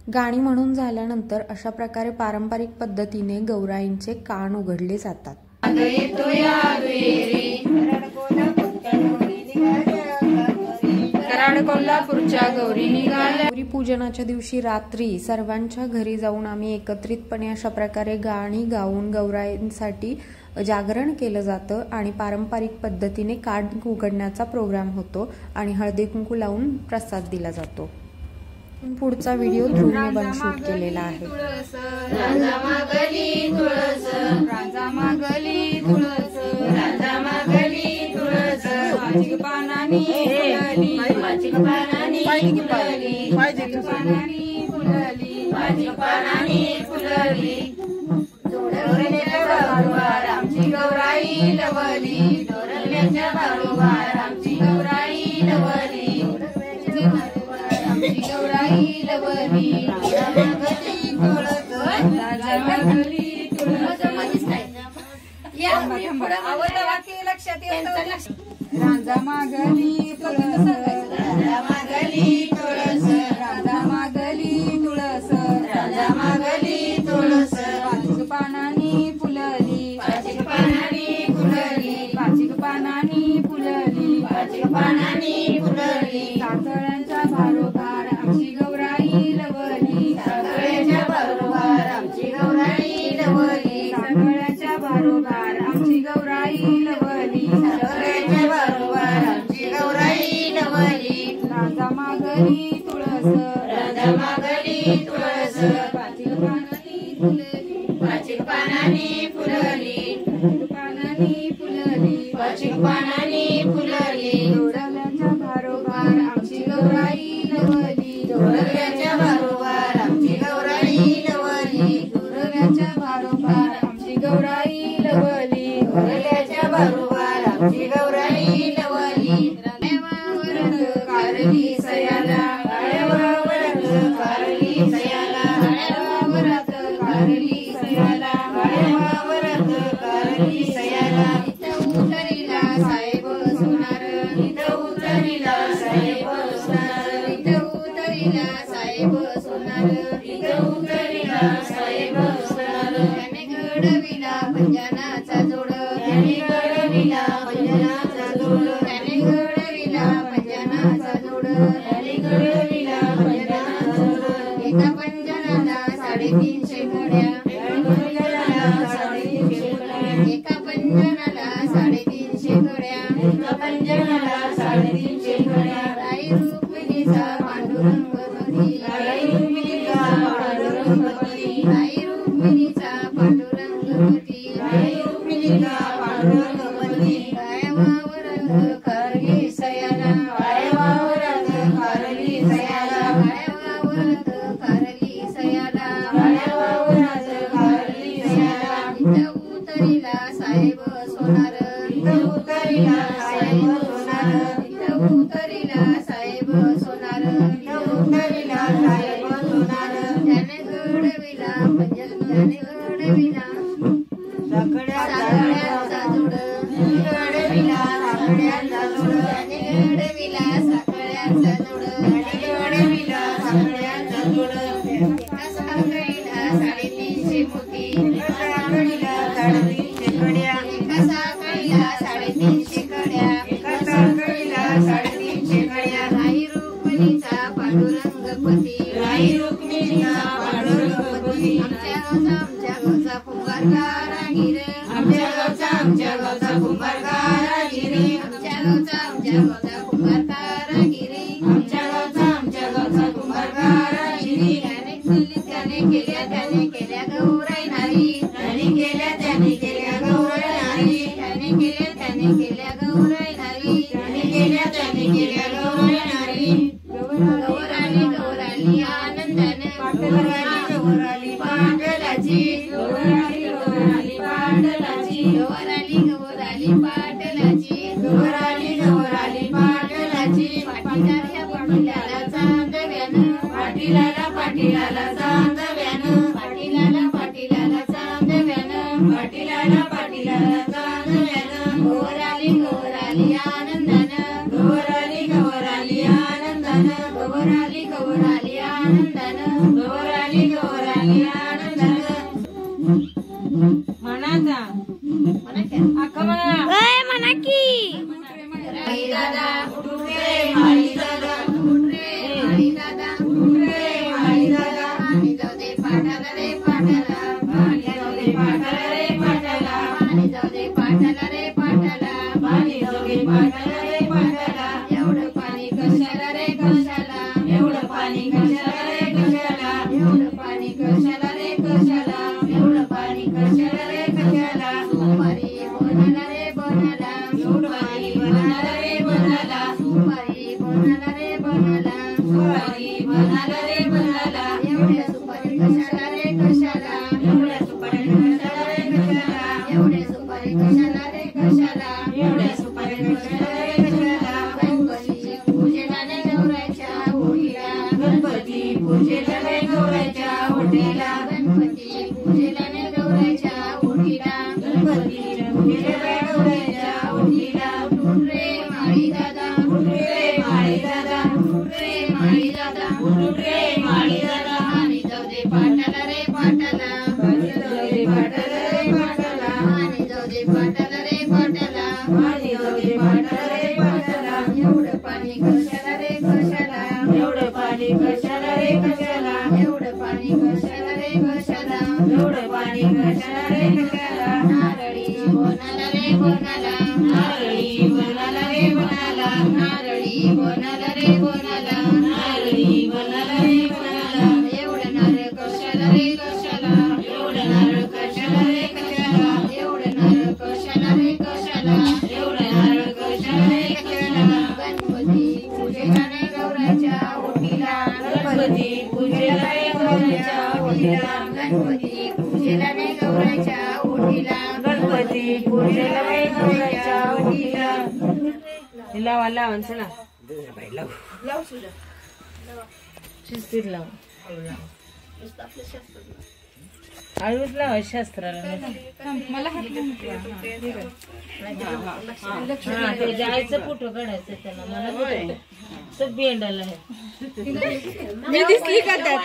गाणी म्हणून झाल्यानंतर अशा प्रकारे पारंपरिक पद्धतीने गौराईंचे कान उघडले जातात. गौरी पूजनाच्या दिवशी रात्री सर्वांच्या घरी जाऊन आम्ही एकत्रितपणे अशा प्रकारे गाणी गाऊन गौराईंसाठी जागरण केलं जातं आणि पारंपरिक पद्धतीने कान उघडण्याचा प्रोग्राम होतो आणि हळदी कुंकू लावून प्रसाद दिला जातो. पुढचा व्हिडिओ ध्रुवने पण शूट केलेला आहे. राजा मागली तुळस, राजा मागली तुळस, राजा मागली तुळस, पाचिक पानानी फुलली, पाचिक पानानी फुलली, पाचिक पानानी फुलली, पाचिक पानानी फुलली. डोरल्याच्या बरोबर आमची गौराई लवली, डोरल्याच्या बरोबर आमची गौराई लवली, गौराई लवली. राजा मागली तुळस, राजा मागली तुळस. आवडलं वाक्य लक्षात येतं. राजा मागली तुळस, राजा मागली तुळस, राजा मागली तुळस, राजा मागली तुळस. पाचिक पानानी फुलली, पाचिक पानानी फुलली, पाचिक पानानी फुलली, पाचिक पानानी फुलली. साखळ्यांच्या भारोभार आमची गौराई लवली, साखळ्याच्या भारोभार आमची गौराई लवली, साखळ्याच्या भारोभार आमची गौराई लवली, साखळ्याच्या भारोभार आमची गौराई लवली. राजा मागली तुळस, राजा मागली तुळस, पाचिक पानानी फुलली, पाचिक पानानी फुलली, पाचिक पानानी फुलली, पाचिक पानानी फुलली. डोरल्याच्या भारोभार आमची गौराई लवली, डोरल्याच्या भारोभार आमची गौराई लवली, डोरल्याच्या भारोभार आमची गौराई लवली, डोरल्याच्या भारोभार आमची गौराई लवली. गाळ्यावरत कारली सयाला, गाळ्यावरत कारली सयाला, गाळ्यावरत कारली सयाला, गाळ्यावरत कारली सयाला. इथं उतरीला साहेब सोनार, इथं उतरीला साहेब सोनार, इथं उतरीला साहेब सोनार, इथं उतरीला साहेब सोनार. त्याने घडविला पंजनाचा जोड, त्याने घडविला पंजनाचा जोड, त्याने घडविला पंजनाचा जोड, त्याने घडविला पंजनाचा जोड. एका पंजनाला 350 घड्या, एका पंजनाला 350 घड्या, एका पंजनाला 350 घड्या, एका पंजनाला 350 घड्या. राई रुक्मिणीचा पांडुरंगपती, राई रुक्मिणीचा पांडुरंगपती, राई रुक्मिणीचा पांडुरंगपती, राई रुक्मिणीचा पांडुरंगपती. गायवावरत कारली सयाला, गायवावरत कारली सयाला, गायवावरत कारली सयाला, गायवावरत कारली सयाला. इथं उतरीला साहेब सोनार, इथं उतरीला साहेब सोनार, इथं उतरीला साहेब सोनार, इथं उतरीला साहेब सोनार. त्याने घडविला त्याने घडविला साखळ्यांचा जोड, त्याने घडविला साखळ्यांचा जोड, त्याने घडविला साखळ्यांचा जोड, त्याने घडविला साखळ्यांचा जोड. एका साखळीला 350 मोती, एका साखळीला 350 कड्या, एका साखळीला 350 कड्या, एका साखळीला 350 कड्या. राई रुक्मिणीचा पांडुरंगपती, राई रुक्मिणीचा पांडुरंगपती. आमच्या गावचा कुंभार कारागीर, आमच्या गावचा कुंभार कारागीर, आमच्या गावचा कुंभार कारागीर, आमच्या गावचा कुंभार कारागीर. त्याने केल्या गौराई नारी, त्याने केल्या गौराई नारी, त्याने केल्या त्याने केल्या गौराई नारी त्याने केल्या गौराई नारी गौराली गौराली आनंदाने गौराली पाटलाची गौराली गौराली पाटलाची गौराली गौराली पाटलाची गौराली गौराली पाटलाची पाटीलाला पाटीलाला चांदव्यानं पाटीलाला पाटीलाला चांदव्यानं पाटीलाला पाटीलाला चांदव्यानं पाटीलाला पाटीलाला चांदव्यानं गौराली गौराली आनंदानं गौराली गौराली आनंदानं गौराली गौराली आनंदानं गौराली गौराली आनंदानं म्हणाचा अक्का म्हणा की माळी दादा उठ रे माळी दादा उठ रे माळी दादा उठ रे माळी दादा आणि जाऊ दे पाठाला रे पाठाला आणि जाऊ दे पाठाला रे पाठाला आणि जाऊ दे पाठाला रे पाठाला आणि जाऊ दे पाठाला रे पाठाला एवढं पाणी कशाला रे कशाला एवढं पाणी कशाला रे कशाला एवढं पाणी कशाला रे कशाला एवढं पाणी कशाला रे कशाला सुपारी बनाला रे बनाला सुपारी बनाला रे बनाला सुपारी बनाला रे बनाला सुपारी बनाला रे बनाला एवढ्या सुपारी कशाला रे कशाला एवढ्या सुपारी कशाला रे कशाला एवढ्या सुपारी कशाला रे कशाला एवढ्या सुपारी कशाला रे कशाला गणपती पूजेला रे गौराईच्या ओढीला गणपती पूजेला रे गौराईच्या ओढीला गणपती पूजेला रे गौराईच्या ओढीला गणपती पूजेला रे गौराईच्या ओढीला उठ रे माळी दादा उठ रे माळी दादा उठ रे माळी दादा उठ रे माळी दादा आणि जाऊ दे पाठाला रे पाठाला आणि जाऊ दे पाठाला रे पाठाला आणि जाऊ दे पाठाला रे पाठाला आणि जाऊ दे पाठाला रे पाठाला एवढं पाणी कशाला रे कशाला एवढं पाणी कशाला रे कशाला एवढं पाणी कशाला रे कशाला एवढं पाणी कशाला रे कशाला नारळी बनाला रे बनाला नारळी बनाला रे बनाला नारळी बनाला रे बनाला नारळी बनाला रे बनाला एवढं नारळ कशाला रे कशाला एवढं नारळ कशाला रे कशाला एवढं नारळ कशाला रे कशाला एवढं नारळ कशाला रे कशाला गणपती पूजेला रे गौराईच्या ओढीला गणपती पूजेला रे गौराईच्या ओढीला गणपती पूजेला रे गौराईच्या ओढीला गणपती पूजेला रे गौराईच्या ओढीला लावा लावा चला शिस्तीत लाव हळूच लावा शास्त्राला ते जायचं फोटो काढायचं त्याला मला तो बेंडाला मी दिसली का त्यात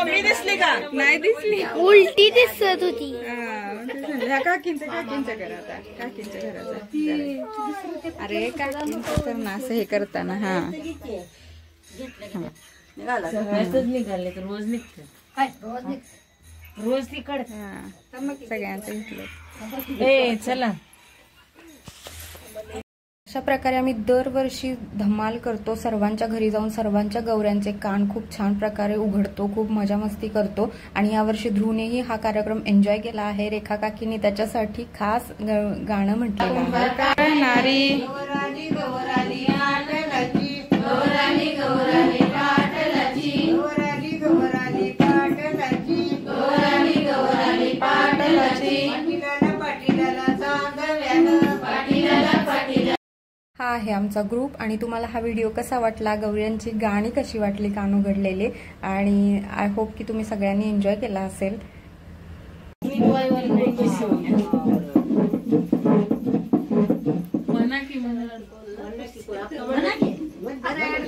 मी दिसली का नाही दिसली उलटी दिसत होती काकींचं घराचा काकींच्या घराचा अरे काकींचं तर ना असं हे करताना हा निघाले तर रोज निघत रोज ती काढ सगळ्यांचं घेतलं ए चला अशा प्रकारे आम्ही दरवर्षी धमाल करतो. सर्वांच्या घरी जाऊन सर्वांच्या गौऱ्यांचे कान खूप छान प्रकारे उघडतो, खूप मजा मस्ती करतो. आणि यावर्षी ध्रुवनेही हा कार्यक्रम एन्जॉय केला आहे. रेखा काकीने त्याच्यासाठी खास गाणं म्हटलेलं आहे. नारी गौराली गौराली पाटलाची गौराली गौराली पाटलाची गौराली गौराली पाटलाची गौराली गौराली पाटलाची पाटीलाला पाटीलाला चांदव्यानं पाटीलाला पाटीला. हा आहे आमचा ग्रुप. आणि तुम्हाला हा व्हिडिओ कसा वाटला, गौऱ्यांची गाणी कशी वाटली कान उघडलेले, आणि आय होप की तुम्ही सगळ्यांनी एन्जॉय केला असेल.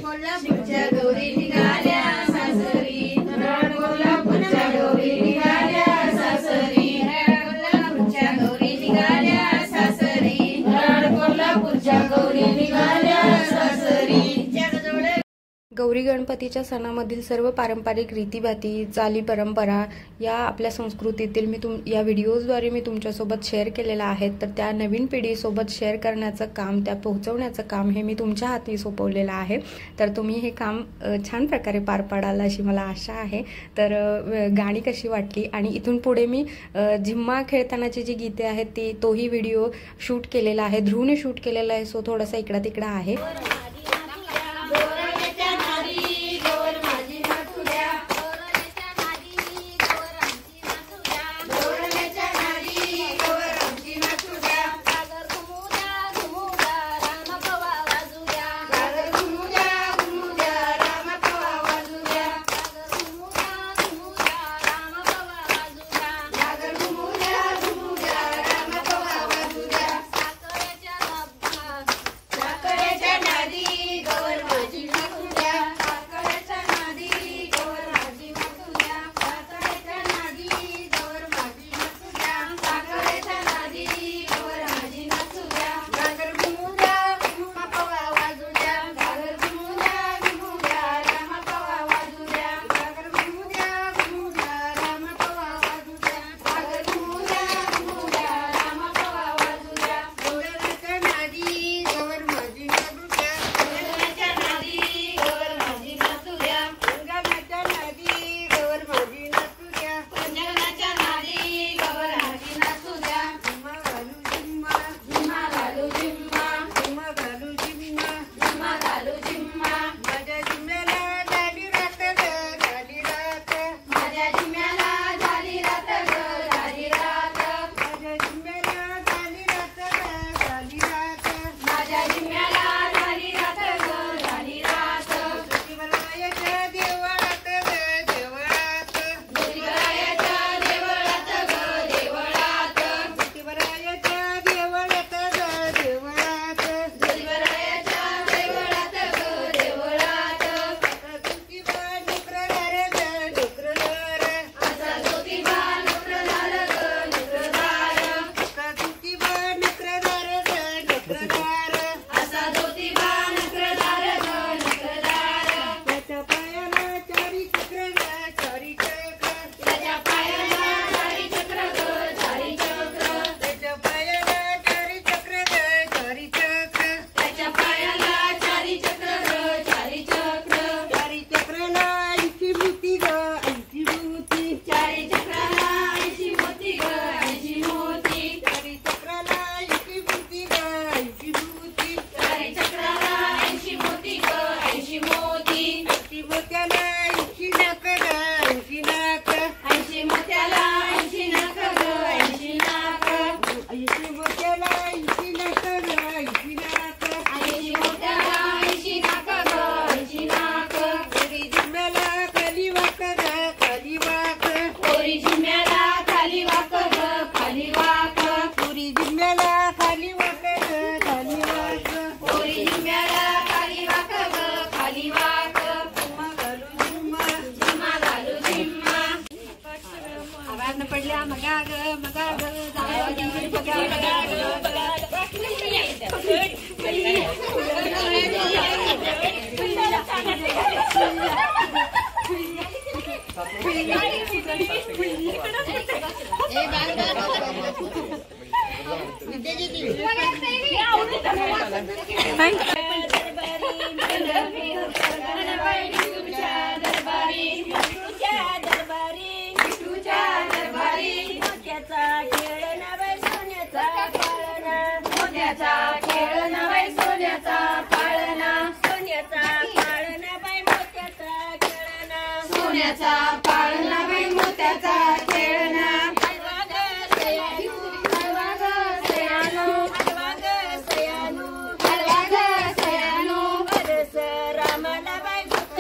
कोल्हापूरच्या गौरी निघाल्या सासरी, कोल्हापूरच्या गौरी निघाल्या सासरी, कोल्हापूरच्या गौरी निघाल्या सासरी, कोल्हापूरच्या गौरी निघाल्या सासरी. गौरी गौरी गणपतीच्या सणामधील सर्व पारंपरिक रीतीभाती, चाली, परंपरा या आपल्या संस्कृतीतील या व्हिडिओजद्वारे मी तुमच्यासोबत शेअर केलेल्या आहेत. तर त्या नवीन पिढीसोबत शेअर करण्याचं काम, त्या पोहोचवण्याचं काम हे मी तुमच्या हाती सोपवलेलं आहे. तर तुम्ही हे काम छान प्रकारे पार पाडाल अशी मला आशा आहे. तर गाणी कशी वाटली आणि इथून पुढे मी झिम्मा खेळतानाची जी गीते आहेत तोही व्हिडिओ शूट केलेला आहे, ध्रुवने शूट केलेला आहे. सो थोडासा इकडा तिकडा आहे.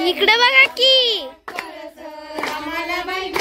इकडे बघा की रामाला बाई